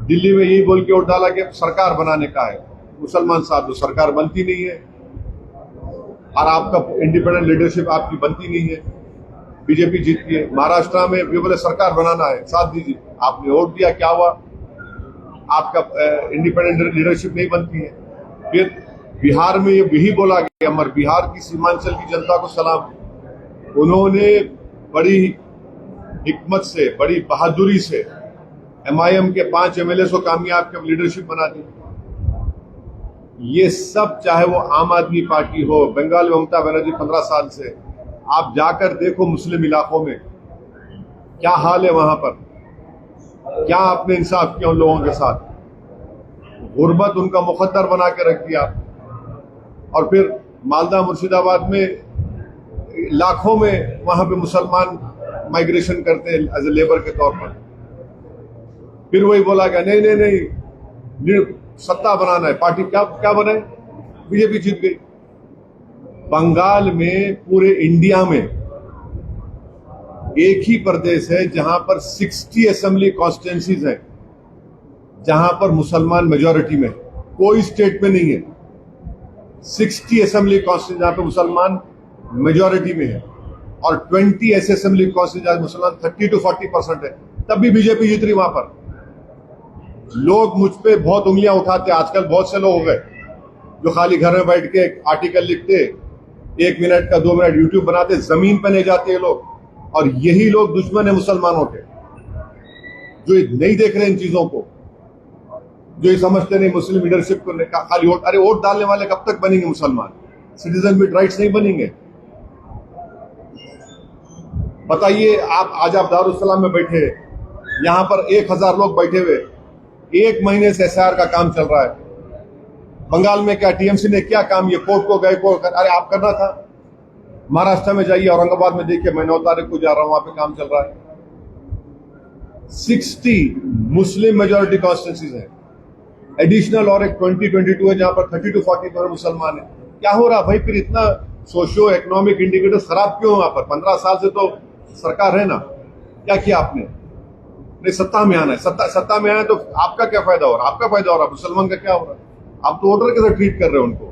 दिल्ली में यही बोल के वोट डाला कि सरकार बनाने का है। मुसलमान साहब तो सरकार बनती नहीं है और आपका इंडिपेंडेंट लीडरशिप आपकी बनती नहीं है। बीजेपी जीतती है। महाराष्ट्र में भी बोले सरकार बनाना है, साथ दीजिए। आपने वोट दिया, क्या हुआ? आपका इंडिपेंडेंट लीडरशिप नहीं बनती है। फिर बिहार में ये यही बोला गया, मगर बिहार की सीमांचल की जनता को सलाम। उन्होंने बड़ी हिकमत से, बड़ी बहादुरी से MIM के 5 MLA को कामयाब के लीडरशिप बना दी। ये सब, चाहे वो आम आदमी पार्टी हो, बंगाल में ममता बनर्जी 15 साल से, आप जाकर देखो मुस्लिम इलाकों में क्या हाल है। वहां पर क्या आपने इंसाफ किया उन लोगों के साथ? गुर्बत उनका मुकद्दर बना के रख दिया। और फिर मालदा मुर्शिदाबाद में लाखों में वहां पे मुसलमान माइग्रेशन करते हैं एज ए लेबर के तौर पर। फिर वही बोला गया नहीं नहीं नहीं, सत्ता बनाना है, पार्टी क्या क्या बनाए? बीजेपी जीत गई। बंगाल में पूरे इंडिया में एक ही प्रदेश है जहां पर 60 असेंबली कॉन्स्टिट्यूंसीज हैं, जहां पर मुसलमान मेजॉरिटी में, कोई स्टेट में नहीं है। 60 असेंबली कॉन्स्टिट्यूंसी जहां पर मुसलमान मेजॉरिटी में है, और 20 ऐसे असेंबली कॉन्स्टिट्यूंसी जहां मुसलमान 30 to 40% है। तब भी बीजेपी जीत रही वहां पर। लोग मुझ पे बहुत उंगलियां उठाते। आजकल बहुत से लोग हो गए जो खाली घर में बैठ के आर्टिकल लिखते, 1 मिनट का 2 मिनट यूट्यूब बनाते, जमीन पे नहीं जाते ये लोग। और यही लोग दुश्मन है मुसलमानों के, जो नहीं देख रहे इन चीजों को, जो ये समझते नहीं मुस्लिम लीडरशिप को खाली वोट। अरे वोट डालने वाले कब तक बनेंगे मुसलमान? सिटीजन विद राइट्स नहीं बनेंगे। बताइए आज आप दारुसलाम में बैठे, यहां पर 1000 लोग बैठे हुए, 1 महीने से SIR का काम चल रहा है। बंगाल में क्या TMC ने क्या काम? ये कोर्ट को गए, अरे आप करना था। महाराष्ट्र में जाइए, औरंगाबाद में देखिए, मैं 9 तारीख को जा रहा हूं, वहां पे काम चल रहा है। 60 मुस्लिम मेजोरिटी कॉन्स्टिट्यूंसीज है, एडिशनल और एक 2022 है जहां पर 30 to 40% मुसलमान है। क्या हो रहा भाई? फिर इतना सोशियो इकोनॉमिक इंडिकेटर्स खराब क्यों वहां पर? 15 साल से तो सरकार है ना, क्या किया आपने? नहीं, सत्ता में आना है। सत्ता में आना है तो आपका क्या फायदा हो रहा है? आपका फायदा हो रहा है, मुसलमान का क्या हो रहा है? आप तो वोटर के साथ ट्रीट कर रहे हो उनको।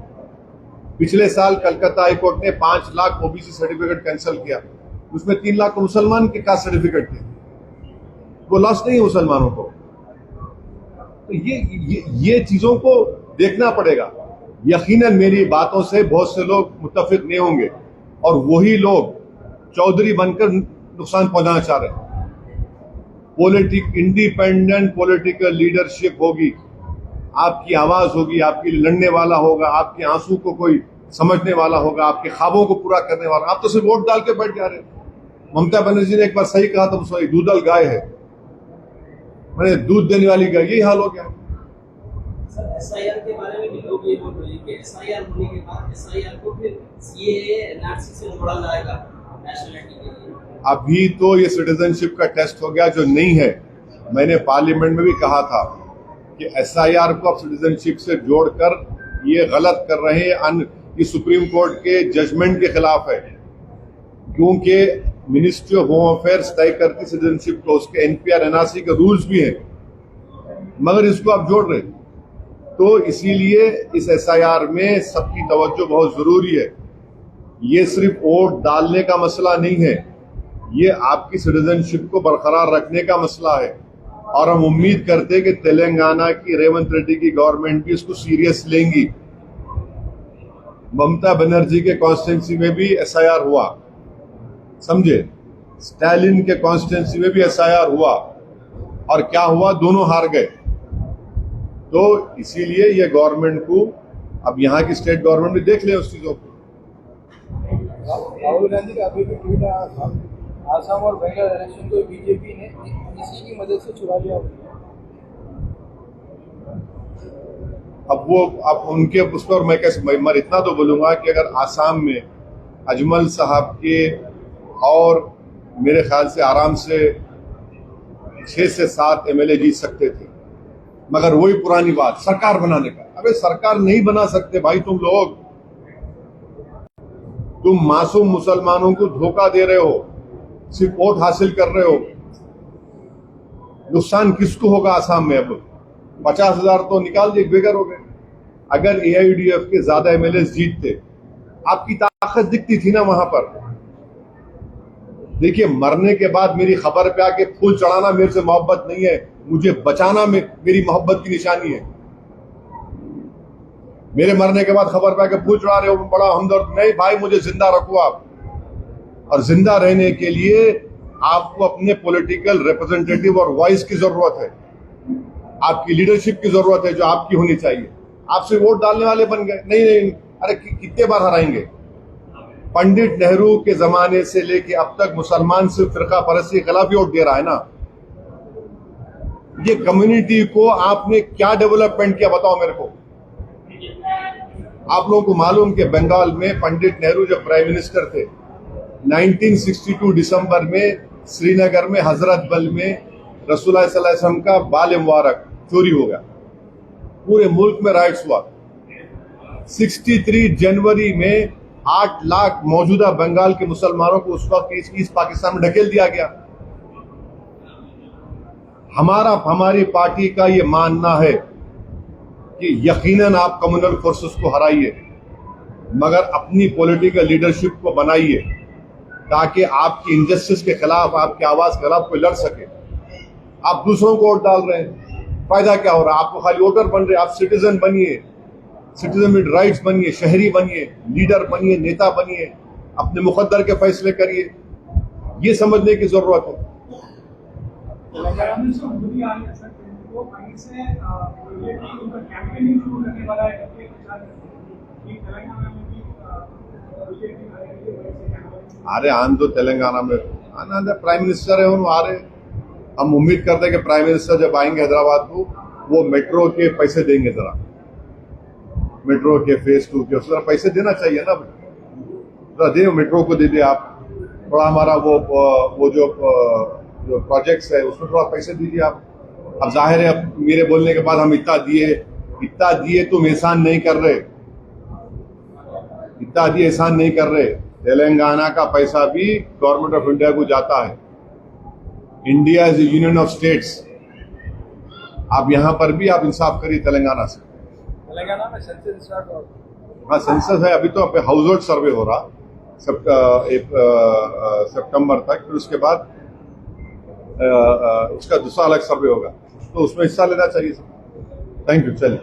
पिछले साल कलकत्ता हाई कोर्ट ने 5 लाख OBC सर्टिफिकेट कैंसिल किया, उसमें 3 लाख तो मुसलमान के कास्ट सर्टिफिकेट थे। वो लॉस नहीं है मुसलमानों को। तो ये चीजों को देखना पड़ेगा। यकीनन मेरी बातों से बहुत से लोग मुत्तफिक नहीं होंगे, और वही लोग चौधरी बनकर नुकसान पहुंचाना चाह रहे हैं। इंडिपेंडेंट पॉलिटिकल लीडरशिप होगी, आपकी आवाज होगी, आपके लिए लड़ने वाला होगा, आपके आंसू को कोई समझने वाला होगा, आपके ख्वाबों को पूरा करने वाला। आप तो सिर्फ वोट डाल के बैठ जा रहे हैं। ममता बनर्जी ने एक बार सही कहा था, सॉरी, दूधल गाय है, मैंने दूध देने वाली गाय, यही हाल हो गया। सर, SIR के बारे में भी लोग ये बोल रहे हैं कि SIR होने के बाद SIR को फिर CAA NRC से जोड़ा जाएगा नेशनलिटी के लिए। अभी तो ये सिटीजनशिप का टेस्ट हो गया जो नहीं है। मैंने पार्लियामेंट में भी कहा था कि SIR को अब सिटीजनशिप से जोड़कर ये गलत कर रहे हैं। ये सुप्रीम कोर्ट के जजमेंट के खिलाफ है, क्योंकि मिनिस्ट्री ऑफ होम अफेयर्स तय करती सिटीजनशिप को, उसके NPR NRC के रूल्स भी हैं, मगर इसको आप जोड़ रहे। तो इसीलिए इस SIR में सबकी तवज्जो बहुत जरूरी है। ये सिर्फ वोट डालने का मसला नहीं है, ये आपकी सिटीजनशिप को बरकरार रखने का मसला है। और हम उम्मीद करते हैं कि तेलंगाना की रेवंत रेड्डी की गवर्नमेंट भी इसको सीरियस लेंगी। ममता बनर्जी के कॉन्स्टिट्यूंसी में भी SIR हुआ, समझे, स्टालिन के कॉन्स्टिट्यूंसी में भी SIR हुआ, और क्या हुआ? दोनों हार गए। तो इसीलिए ये गवर्नमेंट को, अब यहाँ की स्टेट गवर्नमेंट भी देख ले उस चीजों को। राहुल गांधी का अभी भी ट्वीट आया था, आसाम और बंगाल इलेक्शन को बीजेपी ने इसी की मदद से चुरा लिया। अब उनके उस पर मैं इतना तो बोलूंगा कि अगर आसाम में अजमल साहब के और मेरे ख्याल से आराम से 6 से 7 MLA जीत सकते थे, मगर वही पुरानी बात सरकार बनाने का। अबे सरकार नहीं बना सकते भाई तुम लोग। तुम मासूम मुसलमानों को धोखा दे रहे हो, सिर्फ वोट हासिल कर रहे हो। नुकसान किसको होगा आसाम में? अब 50,000 तो निकाल दिए, बेघर हो गए। अगर AIUDF के ज्यादा MLA जीतते, आपकी ताकत दिखती थी ना वहां पर। देखिए, मरने के बाद मेरी खबर पे आके फूल चढ़ाना मेरे से मोहब्बत नहीं है, मुझे बचाना मेरी मोहब्बत की निशानी है। मेरे मरने के बाद खबर पे आके फूल चढ़ा रहे हो, बड़ा हमदर्द। नहीं भाई, मुझे जिंदा रखो आप। और जिंदा रहने के लिए आपको अपने पॉलिटिकल रिप्रेजेंटेटिव और वॉइस की जरूरत है, आपकी लीडरशिप की जरूरत है जो आपकी होनी चाहिए। आप सिर्फ वोट डालने वाले बन गए। नहीं, अरे कितने बार हराएंगे? पंडित नेहरू के जमाने से लेके अब तक मुसलमान सिर्फ फिरका परस्ती के खिलाफ ही वोट दे रहा है ना। ये कम्युनिटी को आपने क्या डेवलपमेंट किया, बताओ मेरे को। आप लोगों को मालूम कि बंगाल में पंडित नेहरू जब प्राइम मिनिस्टर थे, 1962 दिसंबर में श्रीनगर में हजरत बल में रसूलुल्लाह सल्लल्लाहु अलैहि वसल्लम का बाल मुबारक चोरी हो गया। पूरे मुल्क में राइट्स हुआ। 63 जनवरी में 8 लाख मौजूदा बंगाल के मुसलमानों को उस वक्त ईस्ट पाकिस्तान में ढकेल दिया गया। हमारी पार्टी का ये मानना है कि यकीनन आप कम्युनल फोर्सेस को हराइए, मगर अपनी पॉलिटिकल लीडरशिप को बनाइए ताकि आपकी इनजस्टिस के खिलाफ, आपकी आवाज के खिलाफ कोई लड़ सके। आप दूसरों को वोट डाल रहे हैं, फायदा क्या हो रहा है? आपको खाली वोटर बन रहे, आप सिटीजन बनिए, सिटीजन विद राइट्स बनिए, शहरी बनिए, लीडर बनिए, नेता बनिए, अपने मुकद्दर के फैसले करिए। ये समझने की जरूरत है। तेलंगाना में मोदी आ रहे हैं, वो कहीं से उनका कैंपेनिंग शुरू करने वाला है करके प्रचार कि तेलंगाना में भी बीजेपी आएगी। आ रहे आन दो, तेलंगाना में आना दे, प्राइम मिनिस्टर है उन आ रहे। हम उम्मीद करते हैं कि प्राइम मिनिस्टर जब आएंगे हैदराबाद को, वो मेट्रो के पैसे देंगे। जरा मेट्रो के फेज 2 के उसमें पैसे देना चाहिए ना, जरा दे, मेट्रो को दे दे आप। थोड़ा हमारा वो जो प्रोजेक्ट्स है उसमें थोड़ा पैसे दीजिए आप। अब जाहिर है, अब मेरे बोलने के बाद हम इतना दिए तुम एहसान नहीं कर रहे, इतना दिए एहसान नहीं कर रहे। तेलंगाना का पैसा भी गवर्नमेंट ऑफ इंडिया को जाता है। India is union of states. आप यहां पर भी आप इंसाफ करिए तेलंगाना से। तेलंगाना में सेंसस स्टार्ट हो, हाँ सेंसस है, अभी तो हाउस होल्ड सर्वे हो रहा सितंबर तक, फिर उसके बाद उसका दूसरा अलग सर्वे होगा, तो उसमें हिस्सा लेना चाहिए। Thank you. चलिए।